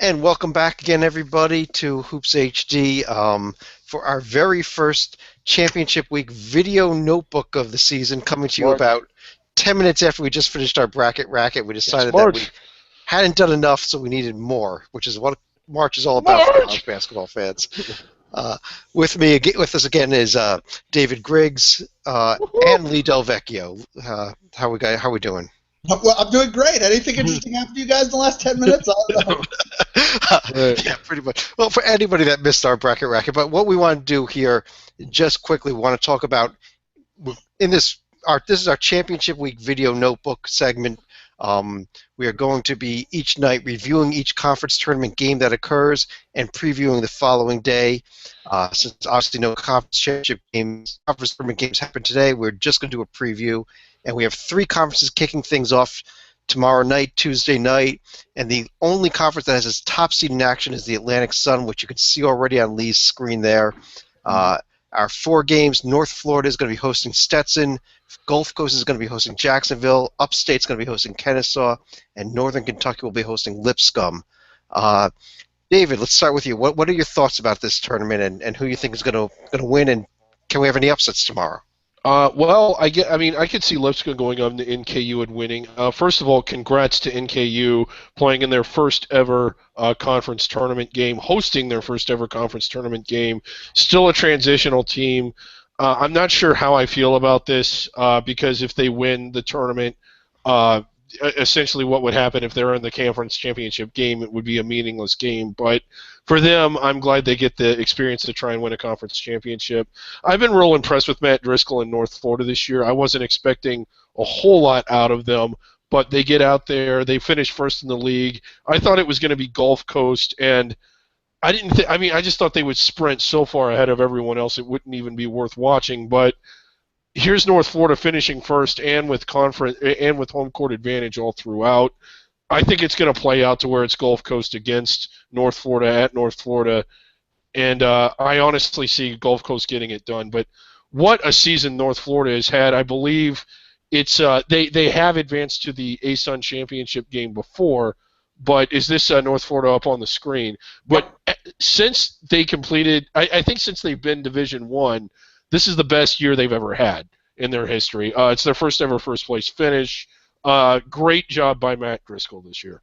And welcome back again, everybody, to Hoops HD for our very first Championship Week video notebook of the season, coming to you Smart. about 10 minutes after we just finished our bracket racket. We It's decided that we March. hadn't done enough, so we needed more, which is what March is all about for college March. basketball fans. Uh, with us again is David Griggs Woohoo. and Lee Del Vecchio. How we doing? Well, I'm doing great. Anything interesting happened to you guys in the last 10 minutes? I don't know. Right. Yeah, pretty much. Well, for anybody that missed our bracket racket, but what we want to do here, just quickly, we want to talk about in this is our championship week video notebook segment. We are going to be each night reviewing each conference tournament game that occurs and previewing the following day. Since obviously no conference tournament games happen today, we're just going to do a preview, and we have three conferences kicking things off tomorrow night, Tuesday night, and the only conference that has its top seed in action is the Atlantic Sun, which you can see already on Lee's screen there. Our four games: North Florida is going to be hosting Stetson, Gulf Coast is going to be hosting Jacksonville, Upstate is going to be hosting Kennesaw, and Northern Kentucky will be hosting Lipscomb. David, let's start with you. What are your thoughts about this tournament, and who you think is going to win, and can we have any upsets tomorrow? Well, I could see Lipscomb going on to NKU and winning. First of all, congrats to NKU playing in their first ever conference tournament game, hosting their first ever conference tournament game. Still a transitional team. I'm not sure how I feel about this because if they win the tournament, essentially what would happen if they're in the conference championship game, it would be a meaningless game. But for them, I'm glad they get the experience to try and win a conference championship. I've been real impressed with Matt Driscoll in North Florida this year. I wasn't expecting a whole lot out of them, but they get out there. They finish first in the league. I thought it was going to be Gulf Coast, and I just thought they would sprint so far ahead of everyone else it wouldn't even be worth watching. But here's North Florida finishing first and with home court advantage all throughout. I think it's going to play out to where it's Gulf Coast against North Florida at North Florida, and I honestly see Gulf Coast getting it done. But what a season North Florida has had! I believe it's they have advanced to the ASUN championship game before, but is this North Florida up on the screen? But since they completed, I think since they've been Division One, this is the best year they've ever had in their history. It's their first ever first place finish. Great job by Matt Driscoll this year.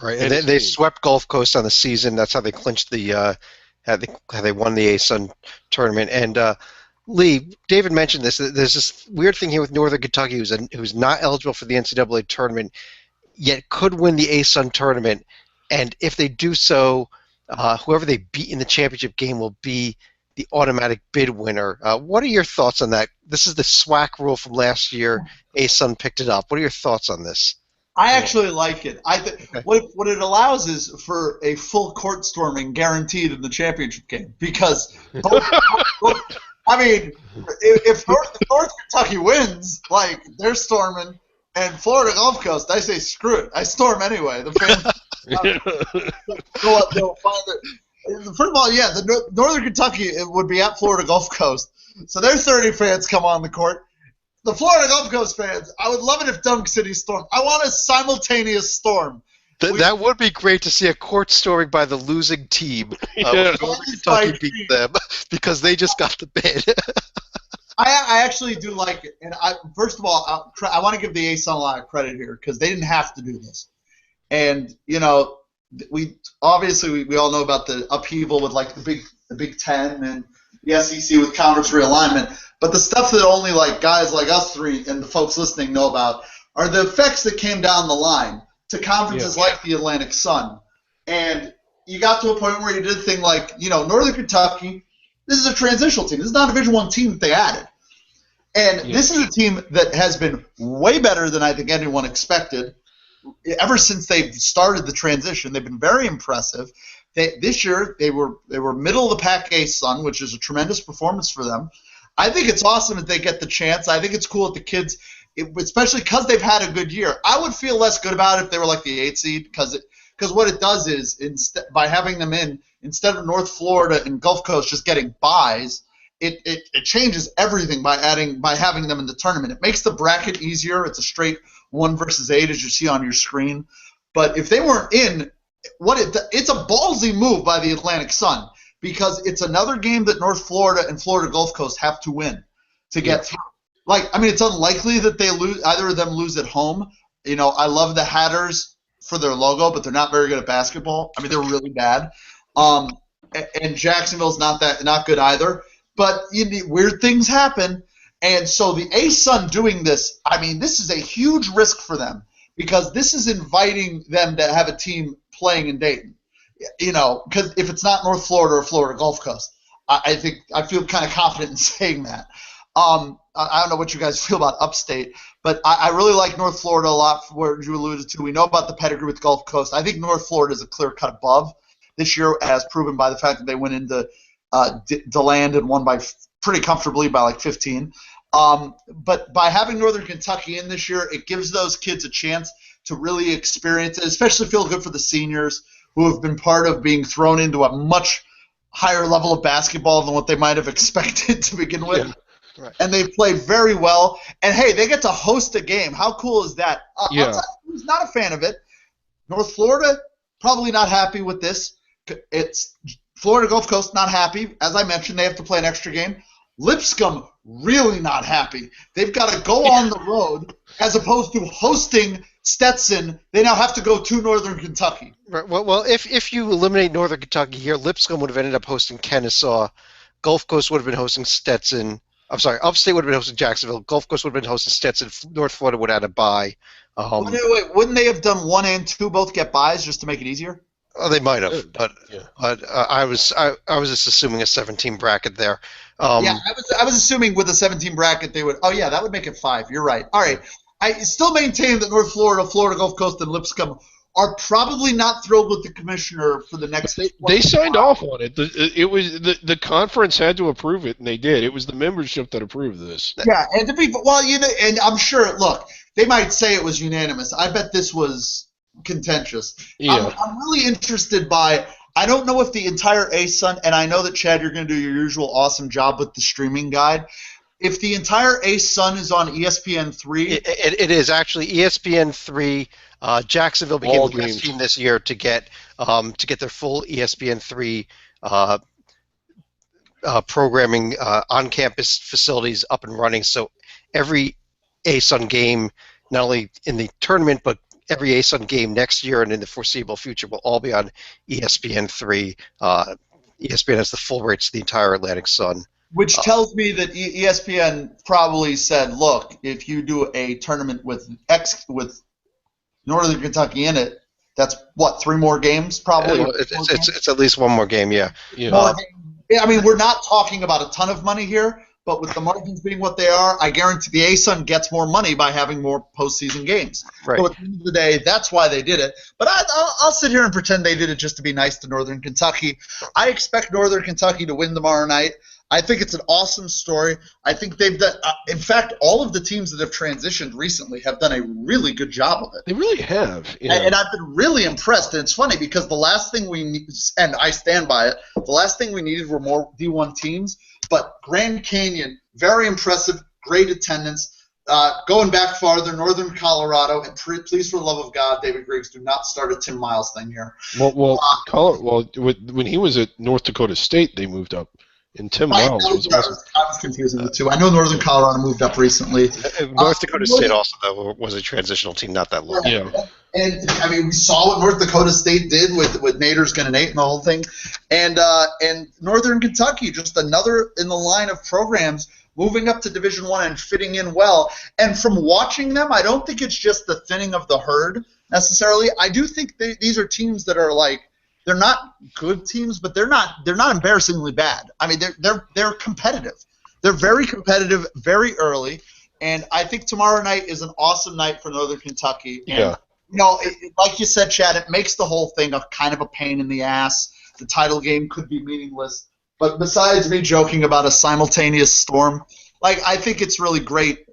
Right, and they swept Gulf Coast on the season. That's how they clinched how they won the ASUN tournament. And Lee, David mentioned this. There's this weird thing here with Northern Kentucky, who's not eligible for the NCAA tournament, yet could win the ASUN tournament. And if they do so, whoever they beat in the championship game will be the automatic bid winner. What are your thoughts on that? This is the SWAC rule from last year. ASUN picked it up. What are your thoughts on this? I actually like it. What it allows is for a full court storming guaranteed in the championship game because if North Kentucky wins, like they're storming, and Florida Gulf Coast, I say screw it. I storm anyway. The fans they'll find it. First of all, yeah, the Northern Kentucky would be at Florida Gulf Coast, so their 30 fans come on the court. The Florida Gulf Coast fans, I would love it if Dunk City stormed. I want a simultaneous storm. That would be great to see a court storming by the losing team. Northern Kentucky beat them because they just got the bid. I actually do like it, and first of all, I want to give the ASUN a lot of credit here because they didn't have to do this, and we all know about the upheaval with like the Big Ten and the SEC with conference realignment, but the stuff that only like guys like us three and the folks listening know about are the effects that came down the line to conferences like the Atlantic Sun, and you got to a point where you did a thing like Northern Kentucky. This is a transitional team. This is not a Division I team that they added, and this is a team that has been way better than I think anyone expected. Ever since they've started the transition, they've been very impressive. This year, they were middle of the pack ASUN, which is a tremendous performance for them. I think it's awesome that they get the chance. I think it's cool that the kids, especially because they've had a good year. I would feel less good about it if they were like the 8th seed because what it does is by having them in, instead of North Florida and Gulf Coast just getting buys, it changes everything by having them in the tournament. It makes the bracket easier. It's a straight 1 versus 8 as you see on your screen. But if they weren't in, it's a ballsy move by the Atlantic Sun because it's another game that North Florida and Florida Gulf Coast have to win to get through. Like, I mean, it's unlikely that either of them lose at home. You know, I love the Hatters for their logo, but they're not very good at basketball. I mean, they're really bad. And Jacksonville's not good either. But weird things happen. And so the A-Sun doing this, I mean, this is a huge risk for them because this is inviting them to have a team playing in Dayton. You know, because if it's not North Florida or Florida Gulf Coast, I feel kind of confident in saying that. I don't know what you guys feel about upstate, but I really like North Florida a lot, where you alluded to. We know about the pedigree with Gulf Coast. I think North Florida is a clear cut above this year, as proven by the fact that they went into DeLand and won by pretty comfortably by like 15. But by having Northern Kentucky in this year, it gives those kids a chance to really experience it, especially feel good for the seniors who have been part of being thrown into a much higher level of basketball than what they might have expected to begin with. Yeah. Right. And they play very well. And, hey, they get to host a game. How cool is that? Who's not a fan of it? North Florida, probably not happy with this. It's Florida Gulf Coast, not happy. As I mentioned, they have to play an extra game. Lipscomb, really not happy. They've got to go on the road as opposed to hosting Stetson. They now have to go to Northern Kentucky. Right. Well, if you eliminate Northern Kentucky here, Lipscomb would have ended up hosting Kennesaw. Gulf Coast would have been hosting Stetson. I'm sorry, Upstate would have been hosting Jacksonville. Gulf Coast would have been hosting Stetson. North Florida would have had a bye. Wouldn't they have done 1 and 2 both get byes just to make it easier? Oh, they might have, but I was just assuming a 17 bracket there. I was assuming with a 17 bracket they would. Oh yeah, that would make it 5. You're right. All right, I still maintain that North Florida, Florida Gulf Coast, and Lipscomb are probably not thrilled with the commissioner for the next. They signed off on it. It was the conference had to approve it, and they did. It was the membership that approved this. Yeah, and and I'm sure. Look, they might say it was unanimous. I bet this was contentious. Yeah. I'm really interested by. I don't know if the entire A-Sun, and I know that, Chad, you're going to do your usual awesome job with the streaming guide. If the entire A-Sun is on ESPN3. It is actually ESPN3. Jacksonville became the best team this year to get their full ESPN3 programming on-campus facilities up and running. So every A-Sun game, not only in the tournament, but every A-Sun game next year and in the foreseeable future will all be on ESPN3. ESPN has the full rights to the entire Atlantic Sun. Which tells me that ESPN probably said, look, if you do a tournament with Northern Kentucky in it, that's, 3 more games probably? It's at least 1 more game, yeah. I mean, we're not talking about a ton of money here, but with the margins being what they are, I guarantee the A-Sun gets more money by having more postseason games. Right. So at the end of the day, that's why they did it. But I'll sit here and pretend they did it just to be nice to Northern Kentucky. I expect Northern Kentucky to win tomorrow night. I think it's an awesome story. I think they've done in fact, all of the teams that have transitioned recently have done a really good job of it. They really have. Yeah. And I've been really impressed. And it's funny because the last thing we need, and I stand by it, the last thing we needed were more D1 teams. But Grand Canyon, very impressive, great attendance. Going back farther, Northern Colorado, and please, for the love of God, David Griggs, do not start a Tim Miles thing here. When he was at North Dakota State, they moved up. And Tim Miles was awesome. I was confusing the two. I know Northern Colorado moved up recently. North Dakota State also, though, was a transitional team not that long. Yeah. And, I mean, we saw what North Dakota State did with Nader's going to Nate and the whole thing. And Northern Kentucky, just another in the line of programs moving up to Division I and fitting in well. And from watching them, I don't think it's just the thinning of the herd necessarily. I do think these are teams that are like, they're not good teams, but they're not embarrassingly bad. I mean, they're competitive. They're very competitive very early, and I think tomorrow night is an awesome night for Northern Kentucky. Yeah. And, like you said, Chad, it makes the whole thing a kind of a pain in the ass. The title game could be meaningless. But besides me joking about a simultaneous storm, I think it's really great.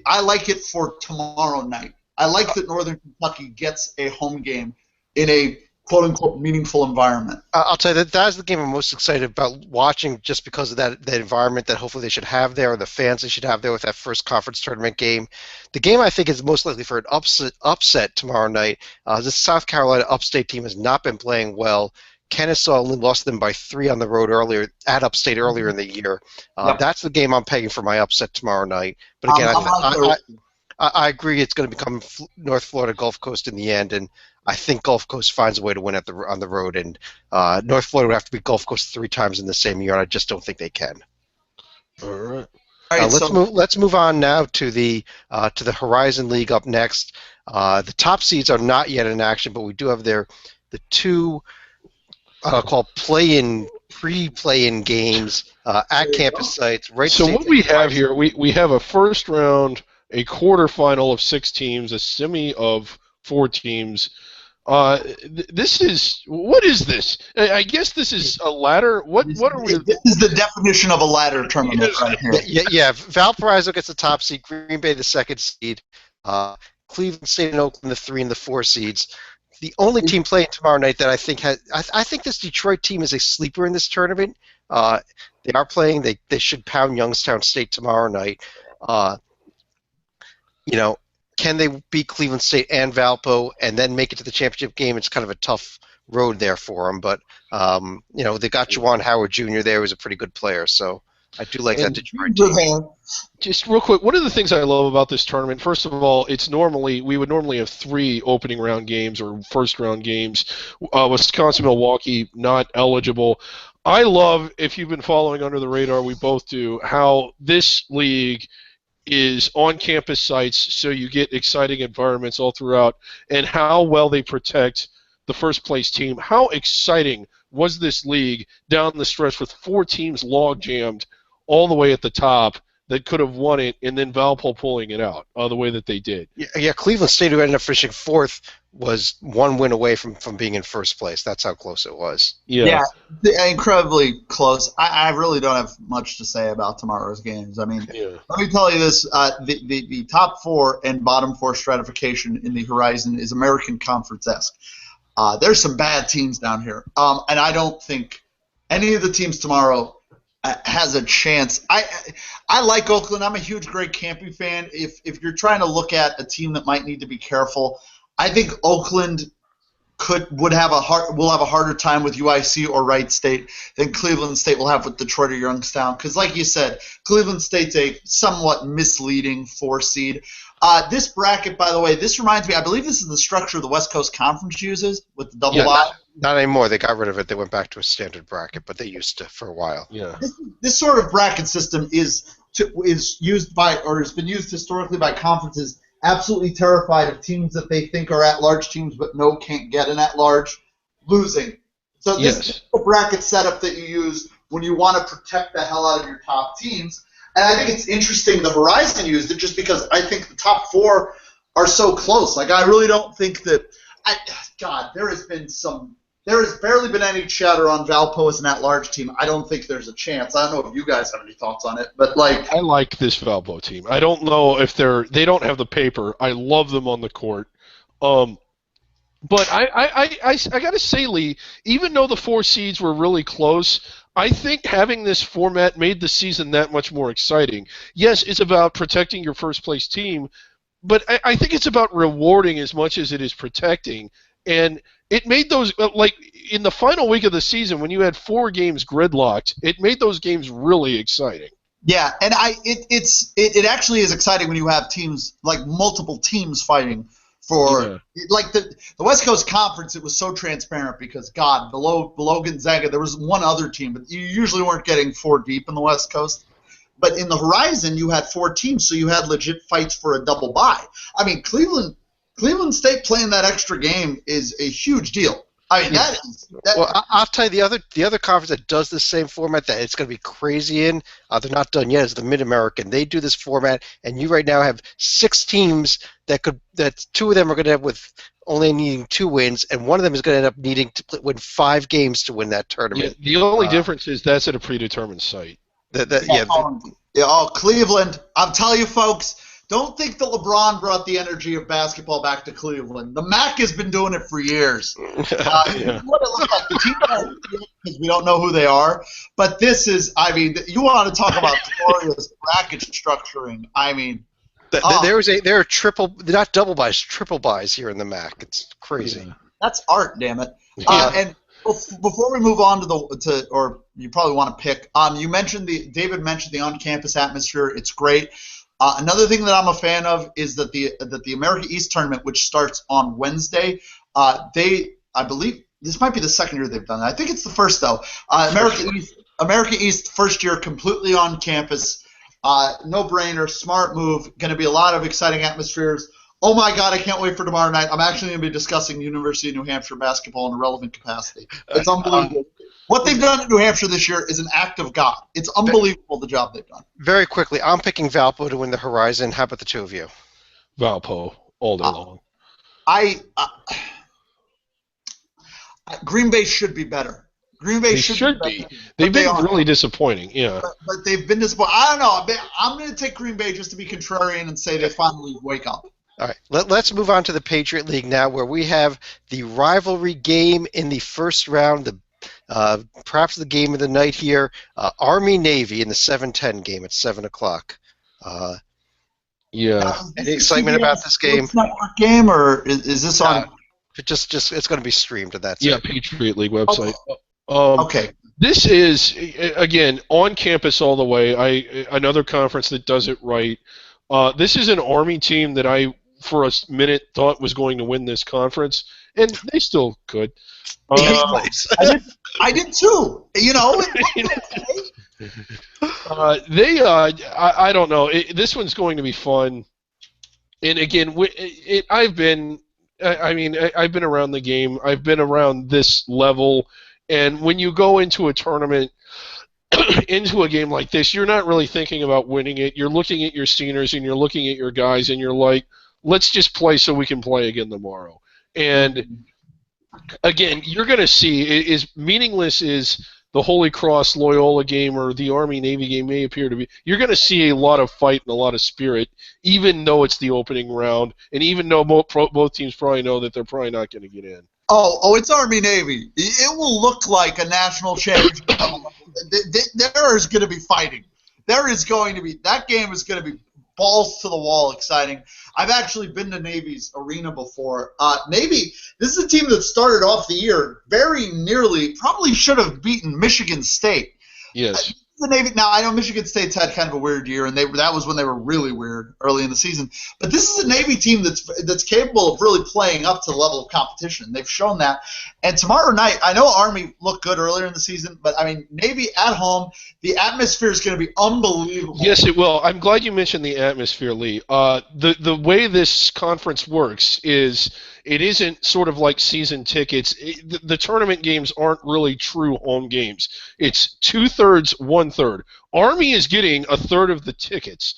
I like it for tomorrow night. I like that Northern Kentucky gets a home game in a quote-unquote meaningful environment. I'll tell you that's the game I'm most excited about watching, just because of that environment that hopefully they should have there, or the fans they should have there with that first conference tournament game. The game I think is most likely for an upset tomorrow night. This South Carolina Upstate team has not been playing well. Kennesaw only lost them by 3 on the road at Upstate earlier in the year. Yep. That's the game I'm pegging for my upset tomorrow night. But again, I agree it's going to become North Florida Gulf Coast in the end, and I think Gulf Coast finds a way to win on the road, and North Florida would have to beat Gulf Coast 3 times in the same year, and I just don't think they can. All right. Let's move on now to the Horizon League up next. The top seeds are not yet in action, but we do have the 2 called pre-play-in games at campus sites. So what we have here, we have a first round, a quarterfinal of 6 teams, a semi of 4 teams. What is this? I guess this is a ladder. What are we? This is the definition of a ladder tournament right here. Yeah. Valparaiso gets the top seed, Green Bay the 2nd seed, Cleveland State and Oakland the 3 and the 4 seeds. The only team playing tomorrow night that I think I think this Detroit team is a sleeper in this tournament. They are playing. They should pound Youngstown State tomorrow night. Can they beat Cleveland State and Valpo and then make it to the championship game? It's kind of a tough road there for them, but they got Juwan Howard Jr. there, who's a pretty good player. So I do like that Detroit team. Just real quick, one of the things I love about this tournament, first of all, we would normally have 3 opening round games or first round games. Wisconsin, Milwaukee not eligible. I love, if you've been following Under the Radar, we both do, how this league is on campus sites, so you get exciting environments all throughout, and how well they protect the first place team. How exciting was this league down the stretch with 4 teams log jammed all the way at the top that could have won it, and then Valpo pulling it out the way that they did. Yeah, Cleveland State, who ended up finishing 4th, was 1 win away from being in first place. That's how close it was. Yeah, incredibly close. I really don't have much to say about tomorrow's games. I mean, Let me tell you this. The top 4 and bottom 4 stratification in the Horizon is American Conference-esque. There's some bad teams down here, and I don't think any of the teams tomorrow has a chance. I like Oakland. I'm a huge Greg Kampe fan. If you're trying to look at a team that might need to be careful, I think Oakland will have a harder time with UIC or Wright State than Cleveland State will have with Detroit or Youngstown. Because, like you said, Cleveland State's a somewhat misleading 4 seed. This bracket, by the way, this reminds me. I believe this is the structure the West Coast Conference uses with the double bye. Not anymore. They got rid of it. They went back to a standard bracket, but they used to for a while. Yeah. This sort of bracket system is used by, or has been used historically by conferences absolutely terrified of teams that they think are at-large teams but can't get an at-large losing. So this is a bracket setup that you use when you want to protect the hell out of your top teams. And I think it's interesting the Horizon used it just because I think the top 4 are so close. Like, I really don't think that there has barely been any chatter on Valpo as an at-large team. I don't think there's a chance. I don't know if you guys have any thoughts on it, but I like this Valpo team. I don't know if they don't have the paper. I love them on the court. But I gotta say, Lee, even though the 4 seeds were really close, I think having this format made the season that much more exciting. Yes, it's about protecting your first place team, but I think it's about rewarding as much as it is protecting. And it made those, like in the final week of the season when you had 4 games gridlocked, it made those games really exciting. Yeah, and it actually is exciting when you have teams, like multiple teams fighting for, like the West Coast Conference. It was so transparent because, God, below Gonzaga, there was one other team, but you usually weren't getting 4 deep in the West Coast. But in the Horizon, you had 4 teams, so you had legit fights for a double bye. I mean, Cleveland State playing that extra game is a huge deal. I mean, I'll tell you the other conference that does the same format that it's going to be crazy in. They're not done yet. Is the Mid-American. They do this format, and you right now have 6 teams that 2 of them are going to have with only needing 2 wins, and one of them is going to end up needing to win 5 games to win that tournament. Yeah, the only difference is that's at a predetermined site. Cleveland. I'm telling you, folks. Don't think that LeBron brought the energy of basketball back to Cleveland. The MAC has been doing it for years. Yeah. What it looks like. The team because we don't know who they are, but this is. I mean, you want to talk about glorious bracket structuring? I mean, there are triple, not double buys, triple buys here in the MAC. It's crazy. Yeah. that's art, damn it. Yeah. And before we move on or you probably want to pick. David mentioned the on-campus atmosphere. It's great. Another thing that I'm a fan of is that the America East tournament, which starts on Wednesday, I believe this might be the second year they've done it. I think it's the first though. America East first year completely on campus, no brainer, smart move. Going to be a lot of exciting atmospheres. Oh my God, I can't wait for tomorrow night. I'm actually going to be discussing University of New Hampshire basketball in a relevant capacity. It's unbelievable. What they've done at New Hampshire this year is an act of God. It's unbelievable the job they've done. Very quickly, I'm picking Valpo to win the Horizon. How about the two of you? Valpo all day long. Green Bay should be better. Green Bay should be. They've been really disappointing, yeah. But they've been disappointing. I don't know. I'm going to take Green Bay just to be contrarian and say they finally wake up. All right, let's move on to the Patriot League now, where we have the rivalry game in the first round, perhaps the game of the night here, Army-Navy in the 7-10 game at 7 o'clock. Yeah. Any excitement about this game? It's not a game, or is this on? Just it's going to be streamed, and that's it. Patriot League website. Okay. This is, again, on campus all the way. Another conference that does it right. This is an Army team that I, for a minute, thought was going to win this conference, and they still could. I did too. You know. I don't know. This one's going to be fun. And again, I've been around the game. I've been around this level, and when you go into a tournament, into a game like this, you're not really thinking about winning it. You're looking at your seniors and you're looking at your guys, and you're like, let's just play so we can play again tomorrow. And again, you're going to see, as meaningless as the Holy Cross Loyola game or the Army-Navy game may appear to be, you're going to see a lot of fight and a lot of spirit, even though it's the opening round, and even though both teams probably know that they're probably not going to get in. Oh, it's Army-Navy. It will look like a national championship. There is going to be fighting. That game is going to be balls to the wall exciting. I've actually been to Navy's arena before. Navy, this is a team that started off the year very nearly, probably should have beaten Michigan State. Yes. The Navy. Now I know Michigan State's had kind of a weird year, and that was when they were really weird early in the season. But this is a Navy team that's capable of really playing up to the level of competition. They've shown that. And tomorrow night, I know Army looked good earlier in the season, but I mean Navy at home, the atmosphere is going to be unbelievable. Yes, it will. I'm glad you mentioned the atmosphere, Lee. The way this conference works is it isn't sort of like season tickets. The tournament games aren't really true home games. It's 2/3, 1/3. Army is getting 1/3 of the tickets.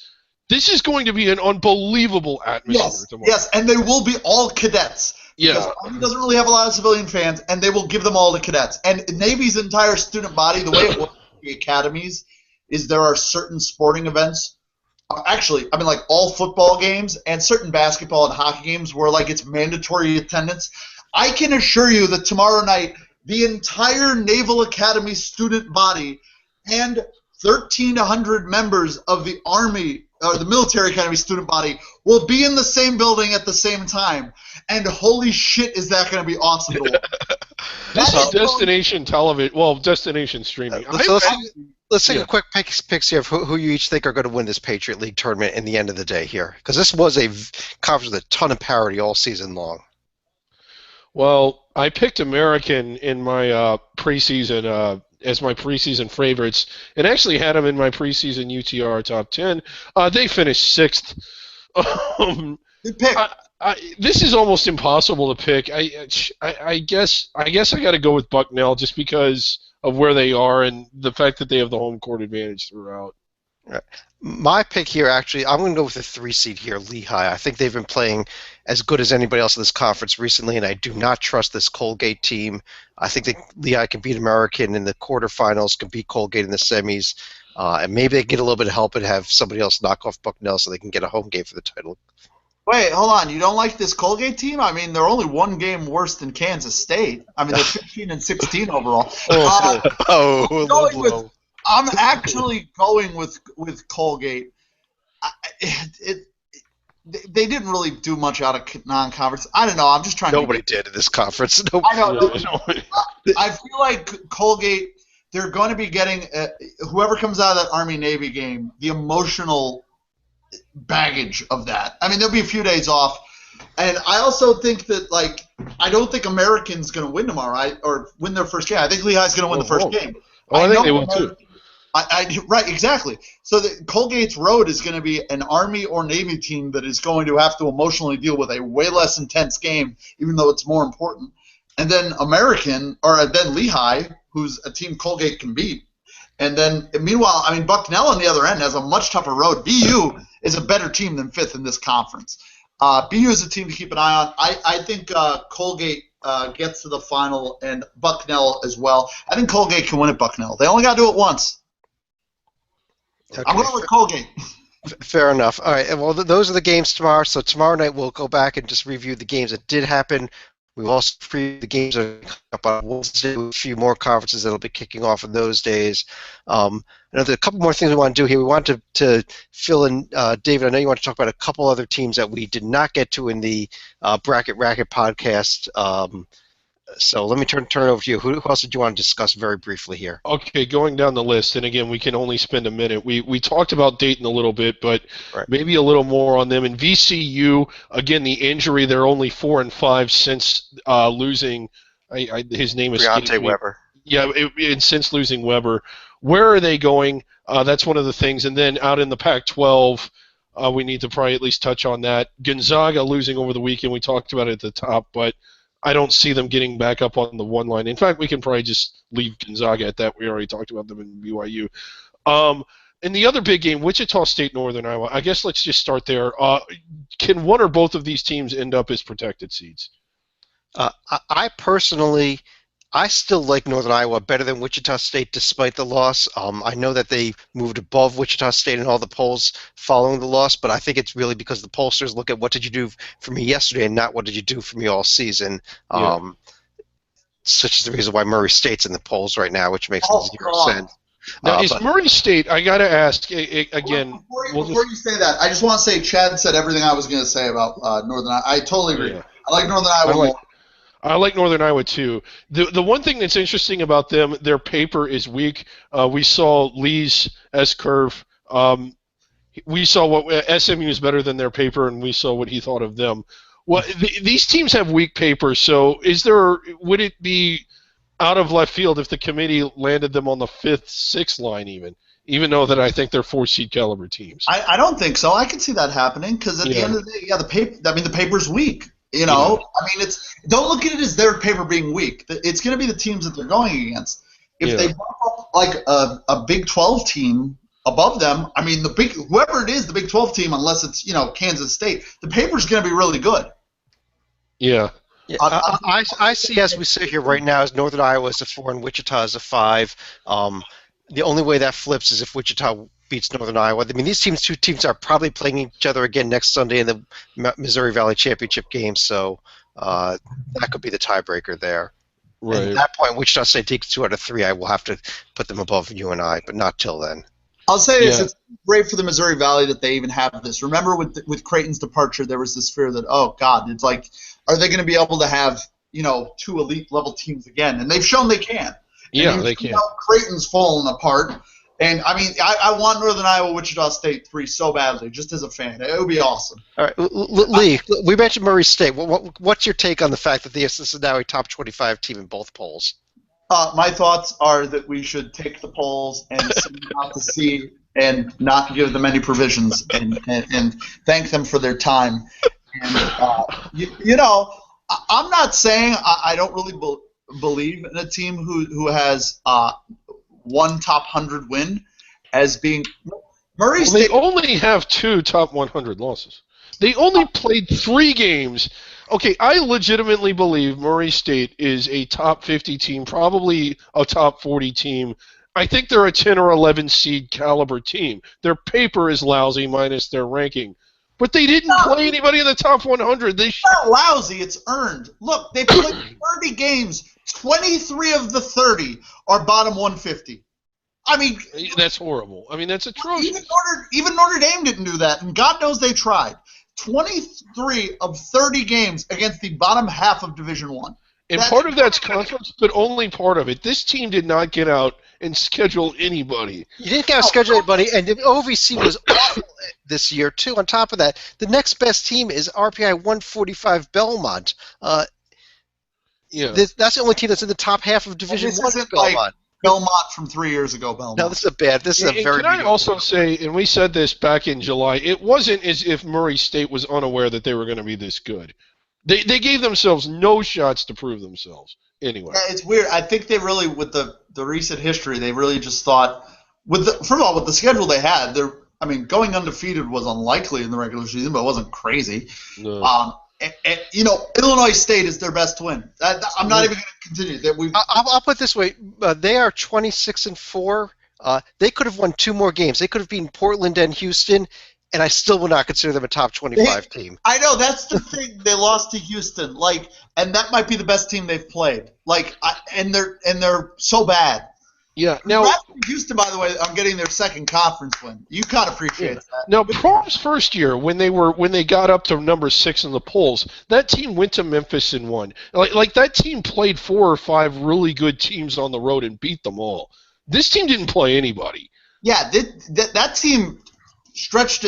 This is going to be an unbelievable atmosphere tomorrow. Yes, and they will be all cadets. Yeah. Because Army doesn't really have a lot of civilian fans, and they will give them all to cadets. And Navy's entire student body, the way it works in the academies, is there are certain sporting events. Actually, I mean, like all football games and certain basketball and hockey games where, like, it's mandatory attendance. I can assure you that tomorrow night, the entire Naval Academy student body and 1,300 members of the Army or the Military Academy student body will be in the same building at the same time. And holy shit, is that going to be awesome to watch. This is destination television. Well, destination streaming. Let's take a quick picks here of who you each think are going to win this Patriot League tournament in the end of the day here, because this was a conference with a ton of parity all season long. Well, I picked American in my preseason as my preseason favorites, and actually had them in my preseason UTR top 10. They finished 6th. Good pick. This is almost impossible to pick. I guess I got to go with Bucknell just because of where they are and the fact that they have the home court advantage throughout. Right. My pick here, actually, I'm going to go with the 3 seed here, Lehigh. I think they've been playing as good as anybody else in this conference recently, and I do not trust this Colgate team. I think that Lehigh can beat American in the quarterfinals, can beat Colgate in the semis. and maybe they can get a little bit of help and have somebody else knock off Bucknell so they can get a home game for the title. Wait, hold on. You don't like this Colgate team? I mean, they're only one game worse than Kansas State. I mean, they're 15-16 overall. I'm actually going with Colgate. They didn't really do much out of non-conference. I don't know. I'm just trying. Nobody did in this conference. I know. I feel like Colgate. They're going to be getting whoever comes out of that Army-Navy game, the emotional baggage of that. I mean, there'll be a few days off, and I also think that I don't think American's going to win tomorrow, or win their first game. I think Lehigh's going to win the first game. I think they will too. Right, exactly. So Colgate's road is going to be an Army or Navy team that is going to have to emotionally deal with a way less intense game, even though it's more important. And then then Lehigh, who's a team Colgate can beat. And then, meanwhile, I mean, Bucknell on the other end has a much tougher road. BU is a better team than 5th in this conference. BU is a team to keep an eye on. I think Colgate gets to the final, and Bucknell as well. I think Colgate can win at Bucknell. They only got to do it once. Okay. I'm going with Colgate. Fair enough. All right. Well, those are the games tomorrow. So tomorrow night we'll go back and just review the games that did happen. We'll also preview the games that are coming up on Wednesday. A few more conferences that'll be kicking off in those days. There's a couple more things we want to do here. We want to fill in, David, I know you want to talk about a couple other teams that we did not get to in the Bracket Racket podcast. So let me turn it over to you. Who else did you want to discuss very briefly here? Okay, going down the list, and again, we can only spend a minute. We talked about Dayton a little bit, but maybe a little more on them. And VCU, again, the injury, they're only 4-5 since losing. His name is Deontay Weber. Yeah, since losing Weber. Where are they going? That's one of the things. And then out in the Pac-12, we need to probably at least touch on that. Gonzaga losing over the weekend. We talked about it at the top, but I don't see them getting back up on the one line. In fact, we can probably just leave Gonzaga at that. We already talked about them in BYU. In the other big game, Wichita State, Northern Iowa, I guess let's just start there. Can one or both of these teams end up as protected seeds? I personally, I still like Northern Iowa better than Wichita State despite the loss. I know that they moved above Wichita State in all the polls following the loss, but I think it's really because the pollsters look at what did you do for me yesterday and not what did you do for me all season. Such is the reason why Murray State's in the polls right now, which makes zero sense. Now, is Murray State, I got to ask, again... Before you say that, I just want to say Chad said everything I was going to say about Northern Iowa. I totally agree. Yeah. I like Northern Iowa. I like Northern Iowa too. The one thing that's interesting about them, their paper is weak. We saw Lee's S-curve. We saw what SMU is better than their paper, and we saw what he thought of them. Well, these teams have weak paper, so would it be out of left field if the committee landed them on the 5th, 6th line even though that I think they're 4-seed caliber teams? I don't think so. I can see that happening because at the end of the day, the paper's weak. You know, I mean, don't look at it as their paper being weak. It's going to be the teams that they're going against. If they bump up like a Big 12 team above them, I mean, whoever it is, the Big 12 team, unless it's Kansas State, the paper's going to be really good. Yeah. I see as we sit here right now as Northern Iowa is a 4 and Wichita is a 5. The only way that flips is if Wichita beats Northern Iowa. I mean, these two teams are probably playing each other again next Sunday in the Missouri Valley Championship game, so that could be the tiebreaker there. Right. And at that point, Wichita State takes 2 out of 3. I will have to put them above UNI, but not till then. I'll say this: it's great for the Missouri Valley that they even have this. Remember, with Creighton's departure, there was this fear that, oh God, it's like, are they going to be able to have 2 elite level teams again? And they've shown they can. Yeah, they can. Creighton's fallen apart. And, I mean, I want Northern Iowa, Wichita State 3 so badly, just as a fan. It would be awesome. All right, Lee, we mentioned Murray State. What's your take on the fact that this is now a top 25 team in both polls? My thoughts are that we should take the polls and send them out to sea and not give them any provisions and thank them for their time. And, I'm not saying I don't really believe in a team who has one top 100 win as being Murray State. They only have 2 top 100 losses. They only played 3 games. Okay, I legitimately believe Murray State is a top 50 team, probably a top 40 team. I think they're a 10 or 11 seed caliber team. Their paper is lousy minus their ranking. But they didn't play anybody in the top 100. It's not lousy. It's earned. Look, they played 30 games. 23 of the 30 are bottom 150. I mean, that's horrible. I mean, that's atrocious. Even Notre Dame didn't do that, and God knows they tried. 23 of 30 games against the bottom half of Division One. And part of that's conference, but only part of it. This team did not get out and schedule anybody. You didn't get out and schedule anybody, and the OVC was awful this year, too. On top of that, the next best team is RPI 145 Belmont. Yeah. That's the only team that's in the top half of Division One. Belmont. Like Belmont from 3 years ago. Belmont. No, this is a very. Can I also say, and we said this back in July, it wasn't as if Murray State was unaware that they were going to be this good. They gave themselves no shots to prove themselves. Anyway, yeah, it's weird. I think they really, with the recent history, they really just thought first of all, with the schedule they had, going undefeated was unlikely in the regular season, but it wasn't crazy. No. Illinois State is their best win. I'm not even going to continue. I'll put it this way: they are 26-4. They could have won 2 more games. They could have beaten Portland and Houston, and I still would not consider them a top 25 team. I know, that's the thing. They lost to Houston, and that might be the best team they've played. And they're so bad. Yeah. Now, Houston, by the way, I'm getting their second conference win. You can't appreciate that. Now, Prom's first year, when they got up to number 6 in the polls, that team went to Memphis and won. Like that team played 4 or 5 really good teams on the road and beat them all. This team didn't play anybody. Yeah, that team stretched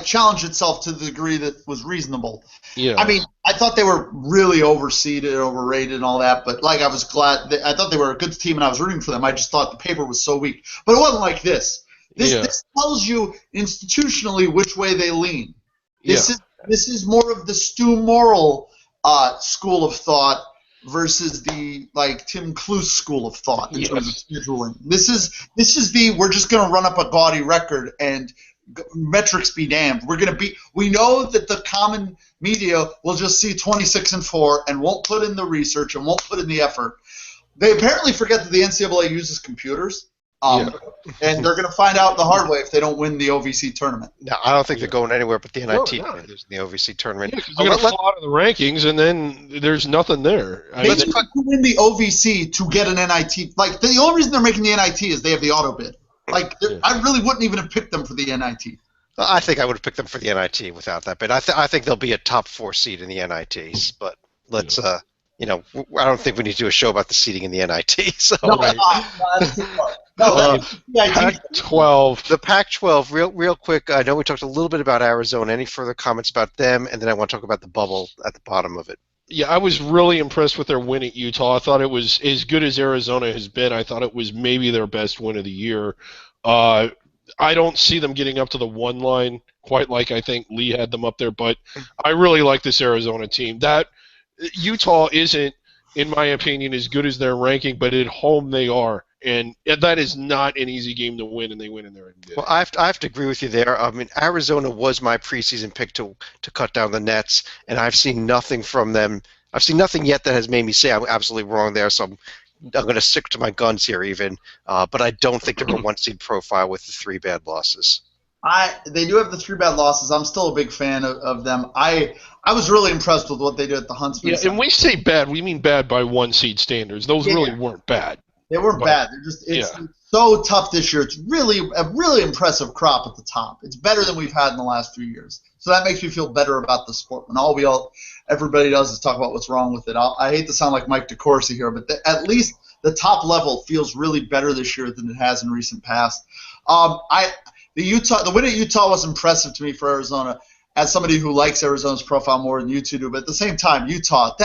challenged itself to the degree that was reasonable. Yeah. I mean, I thought they were really overseeded, overrated, and all that, but I was glad. I thought they were a good team, and I was rooting for them. I just thought the paper was so weak, but it wasn't like this. This tells you institutionally which way they lean. This is more of the Stu Morrill school of thought versus the Tim Kluse school of thought in terms of scheduling. This is the we're just going to run up a gaudy record and metrics be damned. We know that the common media will just see 26-4 and won't put in the research and won't put in the effort. They apparently forget that the NCAA uses computers, and they're going to find out the hard way if they don't win the OVC tournament. No, I don't think they're going anywhere but the NIT in the OVC tournament. Yeah, they're going to fall out of the rankings, and then there's nothing there. They need to win the OVC to get an NIT. The only reason they're making the NIT is they have the auto bid. I really wouldn't even have picked them for the NIT. I think I would have picked them for the NIT without that bid. I think they'll be a top 4 seed in the NITs, but let's I don't think we need to do a show about the seeding in the NIT. So Pac-12. The Pac-12, real quick. I know we talked a little bit about Arizona. Any further comments about them? And then I want to talk about the bubble at the bottom of it. Yeah, I was really impressed with their win at Utah. I thought it was as good as Arizona has been. I thought it was maybe their best win of the year. I don't see them getting up to the 1 line quite like I think Lee had them up there, but I really like this Arizona team. That Utah isn't, in my opinion, as good as their ranking, but at home they are. And that is not an easy game to win, and they win in there. Well, I have to agree with you there. I mean, Arizona was my preseason pick to cut down the nets, and I've seen nothing from them. I've seen nothing yet that has made me say I'm absolutely wrong there, so I'm going to stick to my guns here even. But I don't think they're a 1-seed profile with the 3 bad losses. They do have the 3 bad losses. I'm still a big fan of them. I was really impressed with what they did at the Huntsman. Yeah, and we say bad, we mean bad by 1-seed standards. Those really weren't bad. They weren't bad. They're just it's so tough this year. It's really a really impressive crop at the top. It's better than we've had in the last few years. So that makes me feel better about the sport. When everybody does is talk about what's wrong with it. I hate to sound like Mike DeCourcy here, but at least the top level feels really better this year than it has in recent past. The win at Utah was impressive to me for Arizona. As somebody who likes Arizona's profile more than you two do, but at the same time, Utah,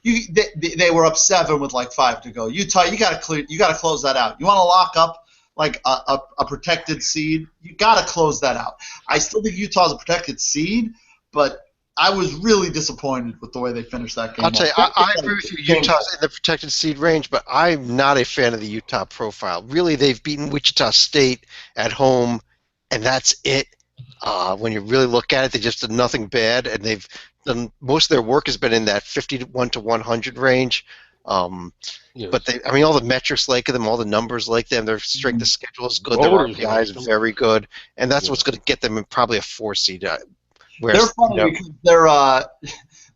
they were up 7 with 5 to go. Utah, you got to close that out. You want to lock up a protected seed, you got to close that out. I still think Utah's a protected seed, but I was really disappointed with the way they finished that game. I'll tell you, I agree with you. Utah's in the protected seed range, but I'm not a fan of the Utah profile. Really, they've beaten Wichita State at home, and that's it. When you really look at it, they just did nothing bad, and they've done most of their work has been in that 51 to 100 range. Yes. But I mean, all the metrics like them, all the numbers like them. Their strength of schedule is good. Their Voters RPI like is them. very good, and that's Yeah. what's going to get them in probably a 4 seed. They're Whereas, funny because they're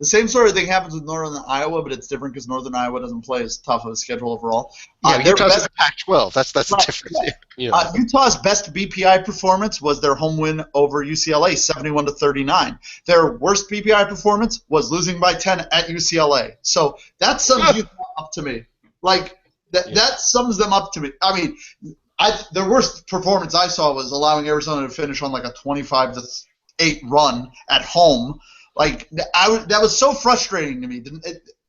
the same sort of thing happens with Northern Iowa, but it's different because Northern Iowa doesn't play as tough of a schedule overall. yeah, Their Utah's in best- the Pac-12. That's the Right, difference. yeah. Yeah. Utah's best BPI performance was their home win over UCLA, 71-39. Their worst BPI performance was losing by 10 at UCLA. So that sums Utah up to me. Like that sums them up to me. I mean, their worst performance I saw was allowing Arizona to finish on like a 25-8 run at home. Like that was so frustrating to me.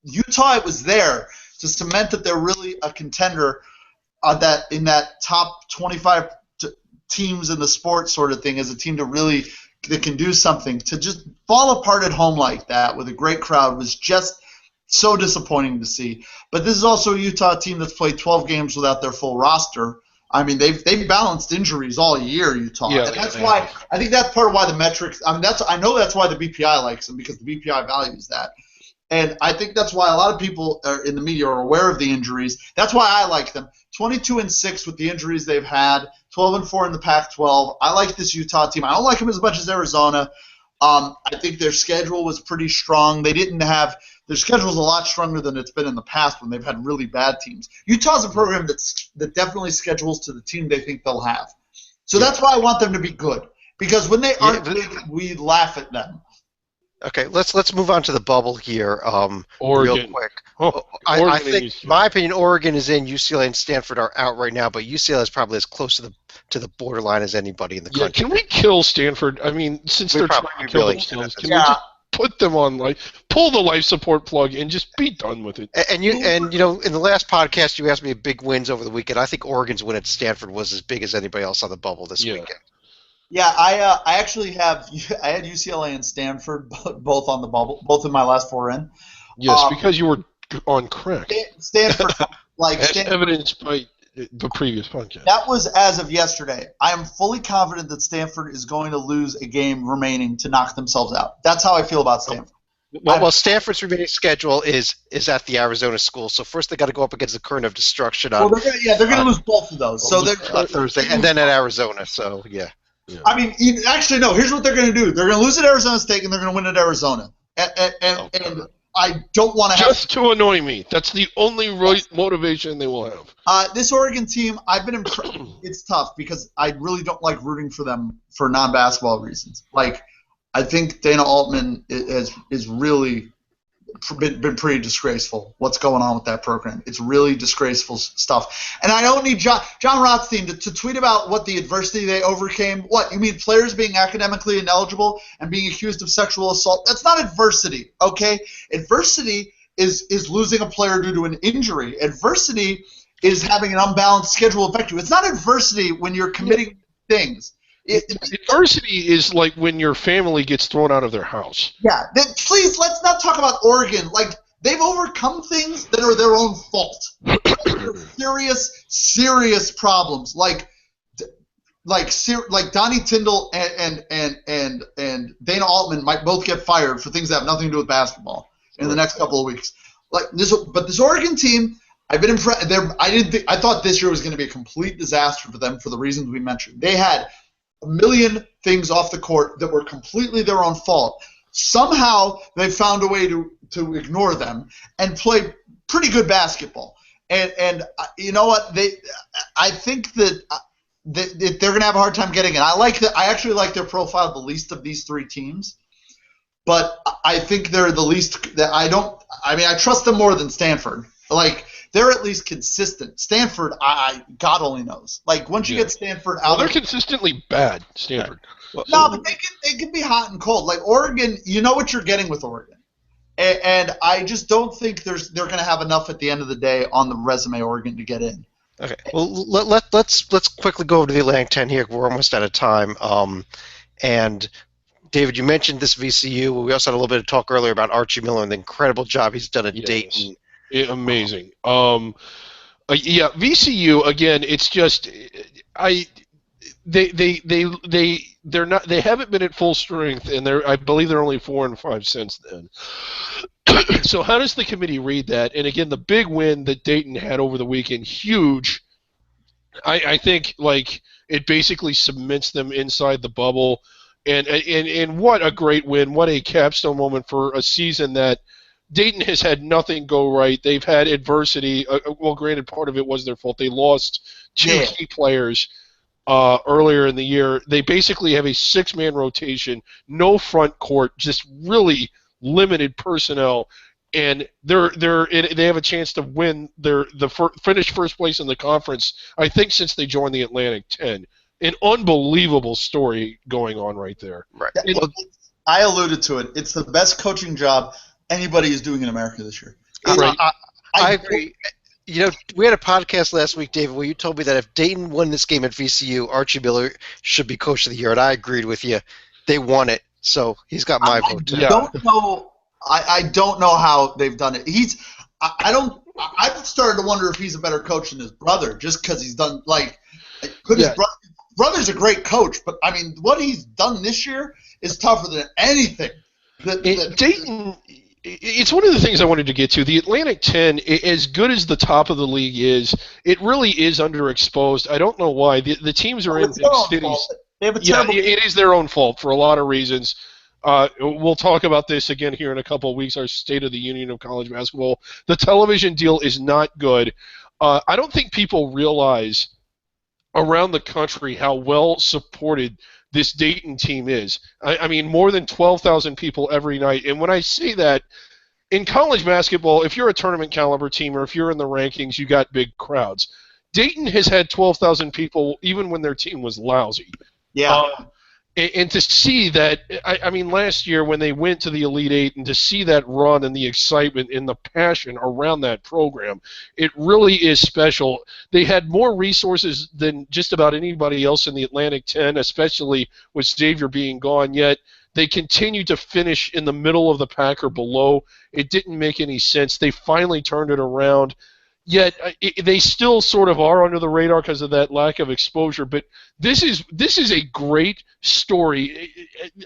Utah, it was there to cement that they're really a contender in that top 25 teams in the sport sort of thing, as a team that can do something. To just fall apart at home like that with a great crowd was just so disappointing to see. But this is also a Utah team that's played 12 games without their full roster. I mean, they've balanced injuries all year, Utah, Yeah, and that's they why have. I think that's part of why the metrics. I mean, I know that's why the BPI likes them, because the BPI values that. And I think that's why a lot of people in the media are aware of the injuries. That's why I like them. 22-6 with the injuries they've had. 12-4 in the Pac-12. I like this Utah team. I don't like them as much as Arizona. I think their schedule was pretty strong. Their schedule's a lot stronger than it's been in the past when they've had really bad teams. Utah's a program that definitely schedules to the team they think they'll have. So that's why I want them to be good. Because when they aren't good, we laugh at them. Okay, let's move on to the bubble here, real Oregon. quick. Oh, I Oregon think, is- in my opinion, Oregon is in. UCLA and Stanford are out right now, but UCLA is probably as close to the borderline as anybody in the Yeah, country. can we kill Stanford? I mean, since We they're probably trying to kill really themselves, should. can we just put them on pull the life support plug and just be done with it? And you know, in the last podcast, you asked me big wins over the weekend. I think Oregon's win at Stanford was as big as anybody else on the bubble this weekend. Yeah, I actually had UCLA and Stanford both on the bubble, both in my last 4 in. Yes, because you were on crack. Stanford, As evidenced by the previous podcast. That was as of yesterday. I am fully confident that Stanford is going to lose a game remaining to knock themselves out. That's how I feel about Stanford. Well, Stanford's remaining schedule is at the Arizona school. So first they got to go up against the Current of Destruction on they're going to lose both of those. So they're Thursday, and then at Arizona. So yeah. I mean, actually, no. Here's what they're going to do. They're going to lose at Arizona State, and they're going to win at Arizona. And I don't want to have just to annoy me. That's the only motivation they will have. This Oregon team. I've been impressed. It's tough because I really don't like rooting for them for non-basketball reasons. Like, I think Dana Altman is really been pretty disgraceful. What's going on with that program? It's really disgraceful stuff. And I don't need John Rothstein to tweet about what the adversity they overcame. What, you mean players being academically ineligible and being accused of sexual assault? That's not adversity, okay? Adversity is losing a player due to an injury. Adversity is having an unbalanced schedule affect you. It's not adversity when you're committing things. Adversity is like when your family gets thrown out of their house. Yeah. Please, let's not talk about Oregon. Like, they've overcome things that are their own fault. serious, serious problems. Like Donnie Tyndall and Dana Altman might both get fired for things that have nothing to do with basketball in the next couple of weeks. But this Oregon team, I've been impressed. I thought this year was going to be a complete disaster for them for the reasons we mentioned. They had a million things off the court that were completely their own fault. Somehow they found a way to ignore them and play pretty good basketball. And you know what? I think that they're going to have a hard time getting it. I actually like their profile the least of these 3 teams, but I think they're the least that I trust them more than Stanford. Like, they're at least consistent. Stanford, God only knows. Like, once you get Stanford out, they're consistently bad. Stanford. No, but they can be hot and cold. Like Oregon, you know what you're getting with Oregon, and I just don't think they're going to have enough at the end of the day on the resume Oregon to get in. Okay. Well, let's quickly go over to the Atlantic 10 here. We're almost out of time. And David, you mentioned this VCU. We also had a little bit of talk earlier about Archie Miller and the incredible job he's done at Dayton. Amazing. Yeah, VCU again. It's just they're not, they haven't been at full strength, and I believe they're only 4-5 since then. So how does the committee read that? And again, the big win that Dayton had over the weekend, huge. I think like it basically cements them inside the bubble, and what a great win! What a capstone moment for a season that Dayton has had nothing go right. They've had adversity. Well, granted, part of it was their fault. They lost two key players earlier in the year. They basically have a 6-man rotation, no front court, just really limited personnel, and they have a chance to win finish first place in the conference, I think, since they joined the Atlantic 10. An unbelievable story going on right there. Right. I alluded to it. It's the best coaching job anybody is doing in America this year. Right. I agree. You know, we had a podcast last week, David, where you told me that if Dayton won this game at VCU, Archie Miller should be Coach of the Year, and I agreed with you. They won it, so he's got my vote too. I don't know how they've done it. I've started to wonder if he's a better coach than his brother, just because he's done his brother's a great coach, but I mean, what he's done this year is tougher than anything. Dayton. It's one of the things I wanted to get to. The Atlantic 10, as good as the top of the league is, it really is underexposed. I don't know why. The teams are in big cities. They have a terrible it is their own fault for a lot of reasons. We'll talk about this again here in a couple of weeks, our State of the Union of College Basketball. The television deal is not good. I don't think people realize around the country how well supported this Dayton team is. I mean, more than 12,000 people every night. And when I say that, in college basketball, if you're a tournament caliber team or if you're in the rankings, you got big crowds. Dayton has had 12,000 people even when their team was lousy. Yeah. And to see that, I mean, last year when they went to the Elite Eight, and to see that run and the excitement and the passion around that program, it really is special. They had more resources than just about anybody else in the Atlantic 10, especially with Xavier being gone, yet they continue to finish in the middle of the pack or below. It didn't make any sense. They finally turned it around. Yet they still sort of are under the radar because of that lack of exposure. But this is a great story.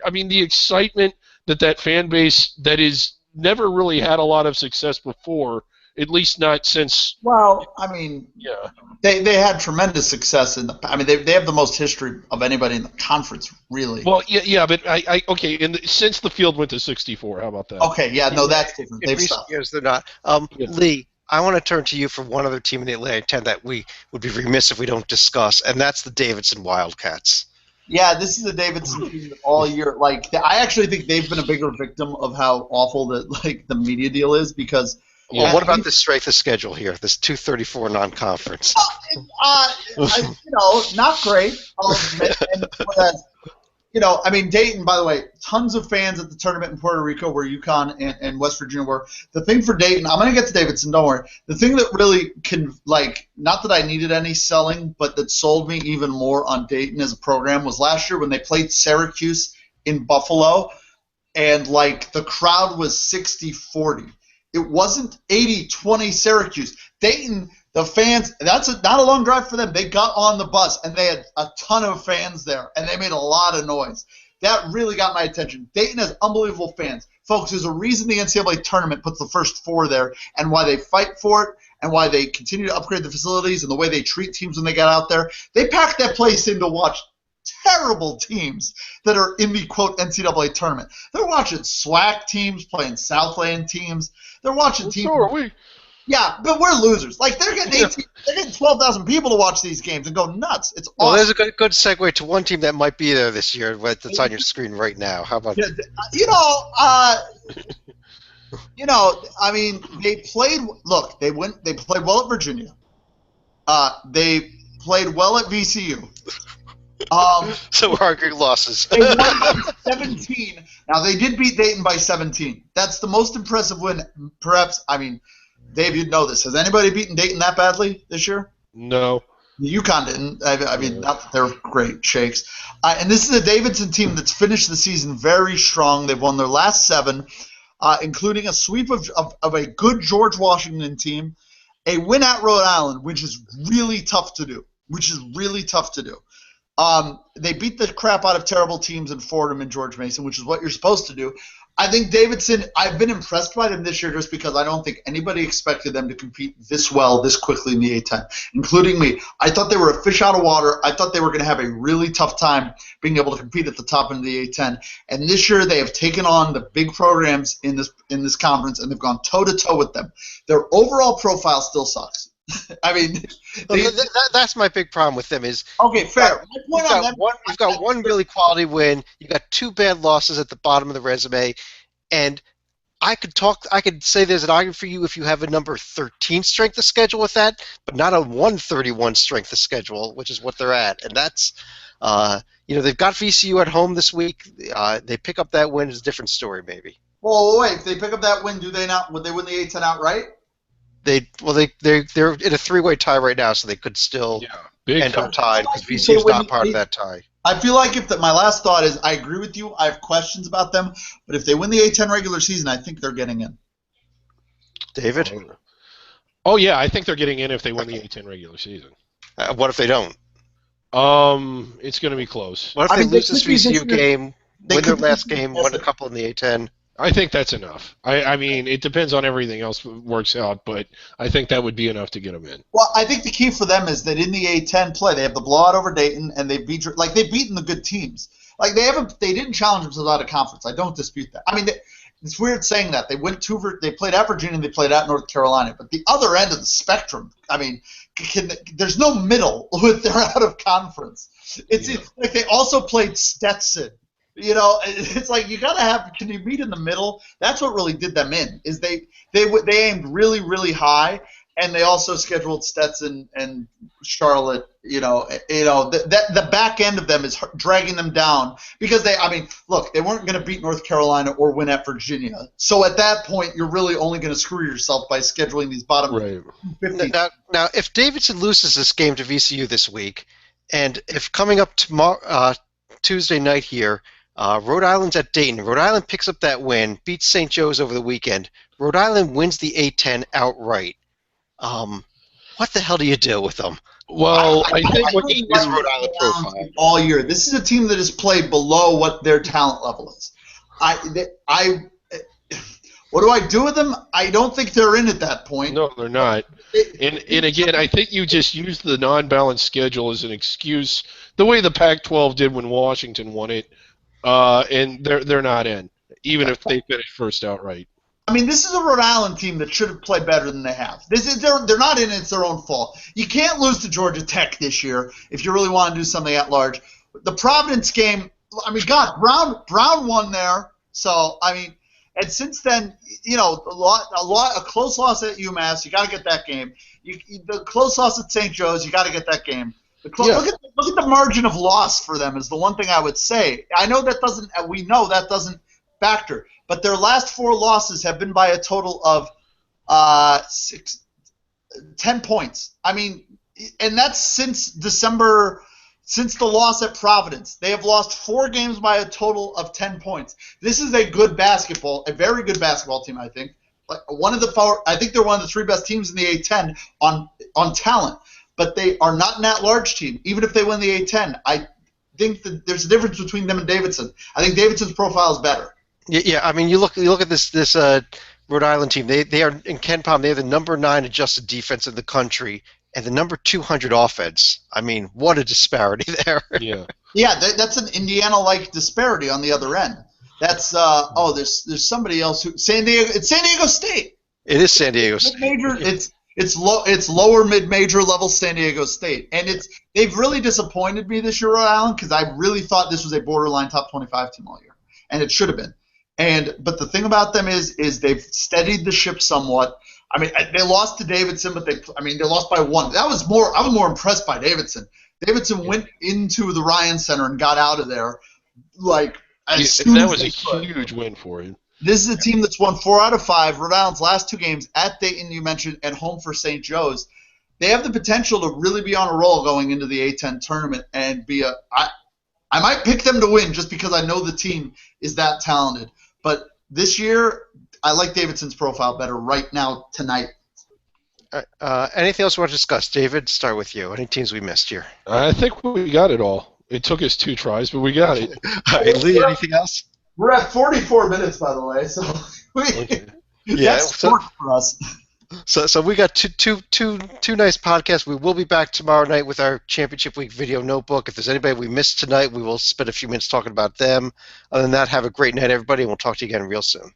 I mean, the excitement that fan base that is never really had a lot of success before, at least not since. Well, I mean, yeah, they had tremendous success in the. I mean, they have the most history of anybody in the conference, really. Well, yeah, but okay. Since the field went to 64, how about that? Okay, yeah, no, that's different. In recent years, they're not. Lee, I want to turn to you for one other team in the Atlantic 10 that we would be remiss if we don't discuss, and that's the Davidson Wildcats. Yeah, this is the Davidson team all year. I actually think they've been a bigger victim of how awful the media deal is because. Well, what about the strength of schedule here? This 234 non-conference. Not great. I mean, Dayton, by the way, tons of fans at the tournament in Puerto Rico where UConn and West Virginia were. The thing for Dayton, I'm going to get to Davidson, don't worry. The thing that really not that I needed any selling, but that sold me even more on Dayton as a program was last year when they played Syracuse in Buffalo, and the crowd was 60-40. It wasn't 80-20 Syracuse. Dayton, the fans, not a long drive for them. They got on the bus, and they had a ton of fans there, and they made a lot of noise. That really got my attention. Dayton has unbelievable fans. Folks, there's a reason the NCAA tournament puts the first 4 there, and why they fight for it, and why they continue to upgrade the facilities and the way they treat teams when they get out there. They pack that place in to watch terrible teams that are in the, quote, NCAA tournament. They're watching SWAC teams playing Southland teams. They're watching teams. So are we. Yeah, but we're losers. They're getting 12,000 people to watch these games and go nuts. It's awesome. Well, there's a good segue to one team that might be there this year that's on your screen right now. How about that? I mean, they played. Look, they played well at Virginia. They played well at VCU. So we're arguing losses. They won by 17. Now, they did beat Dayton by 17. That's the most impressive win, perhaps. I mean, Dave, you'd know this. Has anybody beaten Dayton that badly this year? No. UConn didn't. I mean, not that they're great shakes. And this is a Davidson team that's finished the season very strong. They've won their last 7, including a sweep of a good George Washington team, a win at Rhode Island, which is really tough to do. They beat the crap out of terrible teams in Fordham and George Mason, which is what you're supposed to do. I think Davidson, I've been impressed by them this year just because I don't think anybody expected them to compete this well, this quickly in the A-10, including me. I thought they were a fish out of water. I thought they were going to have a really tough time being able to compete at the top end of the A-10. And this year they have taken on the big programs in this conference, and they've gone toe-to-toe with them. Their overall profile still sucks. I mean, that's my big problem with them is okay, fair. You've got one really quality win. You've got 2 bad losses at the bottom of the resume, and I could say there's an argument for you if you have a number 13 strength of schedule with that, but not a 131 strength of schedule, which is what they're at, and that's they've got VCU at home this week. They pick up that win is a different story, maybe. Well, wait. If they pick up that win, would they win the A-10 outright? They're in a 3-way tie right now, so they could still end up tied because VCU's not part of that tie. I feel like my last thought is I agree with you. I have questions about them, but if they win the A-10 regular season, I think they're getting in. David? Oh yeah, I think they're getting in if they win the A-10 regular season. What if they don't? It's going to be close. What if they lose this VCU game, win their last game, win a couple in the A-10? I think that's enough. I mean, it depends on everything else that works out, but I think that would be enough to get them in. Well, I think the key for them is that in the A-10 play, they have the blowout over Dayton, and they've beaten the good teams. Like they didn't challenge themselves out of conference. I don't dispute that. I mean, it's weird saying that they played at Virginia, and they played at North Carolina, but the other end of the spectrum. I mean, there's no middle with they're out of conference. It's like they also played Stetson. It's like you gotta have. Can you meet in the middle? That's what really did them in. Is they aimed really really high, and they also scheduled Stetson and Charlotte. The back end of them is dragging them down because they weren't going to beat North Carolina or win at Virginia. So at that point, you're really only going to screw yourself by scheduling these bottom 50. Now, if Davidson loses this game to VCU this week, and if coming up tomorrow Tuesday night here. Rhode Island's at Dayton. Rhode Island picks up that win, beats St. Joe's over the weekend. Rhode Island wins the A-10 outright. What the hell do you do with them? Well, I think what is Rhode Island profile all year. This is a team that has played below what their talent level is. What do I do with them? I don't think they're in at that point. No, they're not. And again, I think you just use the non-balanced schedule as an excuse, the way the Pac-12 did when Washington won it. And they're not in, even if they finish first outright. I mean, this is a Rhode Island team that should have played better than they have. They're not in it. It's their own fault. You can't lose to Georgia Tech this year if you really want to do something at large. The Providence game, I mean, God, Brown won there. So, I mean, and since then, a close loss at UMass, you got to get that game. The close loss at St. Joe's, you got to get that game. Look at the margin of loss for them is the one thing I would say. I know we know that doesn't factor, but their last 4 losses have been by a total of 10 points. I mean, and that's since December, since the loss at Providence. They have lost 4 games by a total of 10 points. This is a very good basketball team, I think. I think they're one of the 3 best teams in the A-10 on talent. But they are not an at-large team, even if they win the A-10. I think that there's a difference between them and Davidson. I think Davidson's profile is better. Yeah. I mean, you look at this Rhode Island team. They are in KenPom. They have the number 9 adjusted defense in the country and the number 200 offense. I mean, what a disparity there. Yeah. Yeah, that's an Indiana-like disparity on the other end. That's there's somebody else who San Diego State. It is San Diego State. It's lower mid-major level San Diego State, and they've really disappointed me this year, Rhode Island, because I really thought this was a borderline top 25 team all year, and it should have been. But the thing about them is they've steadied the ship somewhat. I mean, they lost to Davidson, but they lost by 1. I was more impressed by Davidson. Davidson went into the Ryan Center and got out of there that was a huge win for him. This is a team that's won 4 out of 5. Rhode Island's last 2 games at Dayton, you mentioned, at home for St. Joe's. They have the potential to really be on a roll going into the A-10 tournament and be I might pick them to win just because I know the team is that talented. But this year, I like Davidson's profile better right now, tonight. Anything else you want to discuss? David, start with you. Any teams we missed here? I think we got it all. It took us 2 tries, but we got it. All right, Lee, anything else? We're at 44 minutes, by the way, so Okay. Yeah, that's sport for us. So we got two nice podcasts. We will be back tomorrow night with our Championship Week video notebook. If there's anybody we missed tonight, we will spend a few minutes talking about them. Other than that, have a great night, everybody, and we'll talk to you again real soon.